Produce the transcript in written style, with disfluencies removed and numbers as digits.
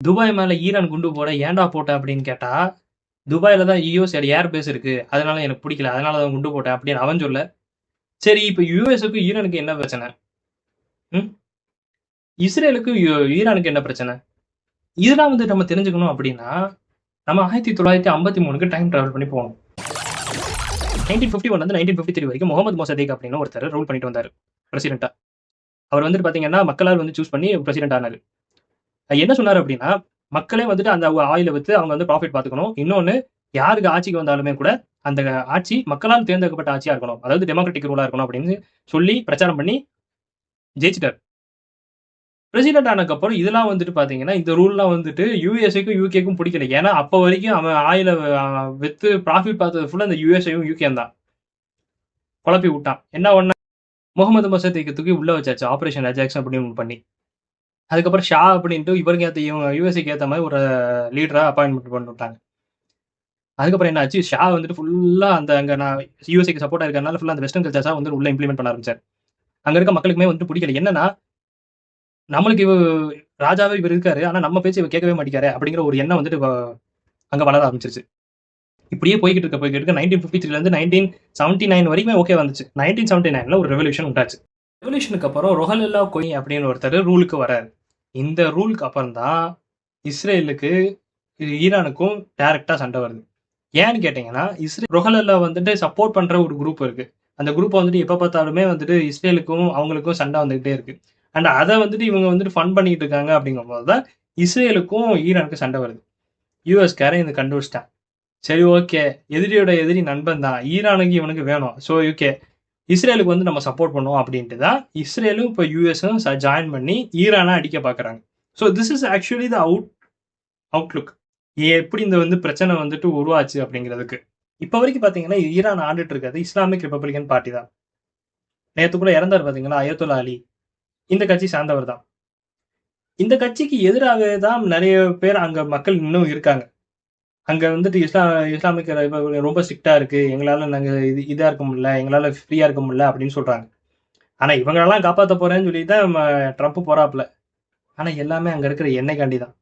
Dubai மேல Iran குண்டு போட ஏன்டா போட்ட அப்படின்னு கேட்டா, துபாயில தான் யுஎஸ் ஏர் பேஸ் இருக்கு. அதனால எனக்கு பிடிக்கல. அதனால தான் குண்டு போட்டேன் அப்படின்னு அவன் சொல்ல. சரி இப்ப யுஎஸ்க்கும் ஈரானுக்கு என்ன பிரச்சனை? ம்? இஸ்ரேலுக்கும் ஈரானுக்கு என்ன பிரச்சனை? இதெல்லாம் வந்து நம்ம தெரிஞ்சுக்கணும் அப்படின்னா, நம்ம 1953க்கு டைம் டிராவல் பண்ணி போகணும். 1951 1953 வரைக்கும் முகமது மொசதேக் அப்படின்னு ஒருத்தர் ரூல் பண்ணிட்டு வந்தாரு பிரசிடென்ட்டா. அவர் வந்துட்டு பாத்தீங்கன்னா மக்களால் வந்து சூஸ் பண்ணி பிரசிடென்ட் ஆனாரு. என்ன சொன்னாரு அப்படின்னா, மக்களே வந்துட்டு அந்த ஆயில வித்து அவங்க வந்து ப்ராஃபிட் பாத்துக்கணும். இன்னொன்னு யாருக்கு ஆட்சிக்கு வந்தாலுமே கூட அந்த ஆட்சி மக்களால் தேர்ந்தெடுக்கப்பட்ட ஆட்சியா இருக்கணும். அதாவது டெமோக்ராட்டிக் ரூலா இருக்கணும் அப்படின்னு சொல்லி பிரச்சாரம் பண்ணி ஜெயிச்சிட்டாரு. பிரசிடென்ட் ஆனதுக்கப்புறம் இதெல்லாம் வந்துட்டு பாத்தீங்கன்னா, இந்த ரூல்லாம் வந்துட்டு யுஎஸ்ஏக்கும் யூகேக்கும் பிடிக்கல. ஏன்னா அப்ப வரைக்கும் அவன் ஆயில வித்து ப்ராஃபிட் பார்த்தது ஃபுல்லா இந்த யுஎஸ்ஏயும் யூகேயும் தான். குழப்பி விட்டான். என்ன ஒண்ணு முகமது மொசதேக்க தூக்கி உள்ள வச்சாச்சு. ஆபரேஷன் அஜாக்ஸ் அப்படின்னு பண்ணி. அதுக்கப்புறம் ஷா அப்படின்ட்டு இவருக்கு ஏத்த யுஎஸ்ஏக்கு ஏத்த மாதிரி ஒரு லீடரா அப்பாயின்மெண்ட் பண்ணி விட்டாங்க. அதுக்கப்புறம் என்ன ஆச்சு, ஷா வந்துட்டு ஃபுல்லா அந்த அங்க நான் யுஎஸ்ஏக்கு சப்போர்ட்டா இருக்கறனால ஃபுல்லா அந்த வெஸ்டர்ன் கல்ச்சர்ஸா வந்து உள்ள இம்ப்ளிமெண்ட் பண்ண ஆரம்பிச்சாரு. அங்க இருக்க மக்களுக்குமே வந்துட்டு பிடிக்கல. என்னன்னா, நம்மளுக்கு ராஜாவே இவர் இருக்காரு. ஆனா நம்ம பேச்சு இவர் கேட்கவே மாட்டேங்கிறாரு அப்படிங்கிற ஒரு எண்ணம் வந்துட்டு அங்க வளர ஆரம்பிச்சிருச்சு. இப்படியே போய்கிட்டு இருக்க 1953ல இருந்து 1979 வரைக்குமே ஓகே வந்துச்சு. 1979ல ஒரு ரெவல்யூஷன் உண்டாச்சு. ரெவல்யூஷனுக்கு அப்புறம் ரொஹல்லா கொய் அப்படின்னு ஒருத்தர் ரூலுக்கு வராரு. இந்த ரூலுக்கு அப்புறம் தான் இஸ்ரேலுக்கு ஈரானுக்கும் டைரக்டா சண்டை வருது. ஏன்னு கேட்டீங்கன்னா, ரொஹல்லா வந்துட்டு சப்போர்ட் பண்ற ஒரு குரூப் இருக்கு. அந்த குரூப் வந்துட்டு எப்ப பார்த்தாலுமே வந்துட்டு இஸ்ரேலுக்கும் அவங்களுக்கும் சண்டை வந்துகிட்டே இருக்கு. அண்ட் அதை வந்துட்டு இவங்க வந்துட்டு ஃபன் பண்ணிட்டு இருக்காங்க அப்படிங்கும்போது தான் இஸ்ரேலுக்கும் ஈரானுக்கும் சண்டை வருது. யூஎஸ்காரன் இதை கண்டுபிடிச்சிட்டான். சரி ஓகே, எதிரியோட எதிரி நண்பன் தான், ஈரானுக்கு இவனுக்கு வேணும், ஸோ ஓகே இஸ்ரேலுக்கு வந்து நம்ம சப்போர்ட் பண்ணுவோம் அப்படின்ட்டு தான் இஸ்ரேலும் இப்போ யூஎஸும் ஜாயின் பண்ணி ஈரானை அடிக்க பார்க்குறாங்க. So this is actually the Outlook எப்படி இந்த வந்து பிரச்சனை வந்துட்டு உருவாச்சு அப்படிங்கிறதுக்கு. இப்போ வரைக்கும் பார்த்தீங்கன்னா ஈரான் ஆண்டுட்டு இருக்கிறது இஸ்லாமிக் ரிப்பப்ளிகன் பார்ட்டி தான். நேற்றுக்குள்ள இறந்தார் பார்த்தீங்களா அயத்துல்லா அலி, இந்த கட்சி சார்ந்தவர் தான். இந்த கட்சிக்கு எதிராக தான் நிறைய பேர் அங்க மக்கள் இன்னும் இருக்காங்க. அங்க வந்துட்டு இஸ்லாமிக் ரொம்ப ஸ்ட்ரிக்டா இருக்கு, எங்களால நாங்க இதா இருக்க முடியல, எங்களால ஃப்ரீயா இருக்க முடியல அப்படின்னு சொல்றாங்க. ஆனா இவங்களெல்லாம் காப்பாற்ற போறேன்னு சொல்லி தான் ட்ரம்ப் போறாப்புல. ஆனா எல்லாமே அங்க இருக்கிற எண்ணெய் காண்டி தான்.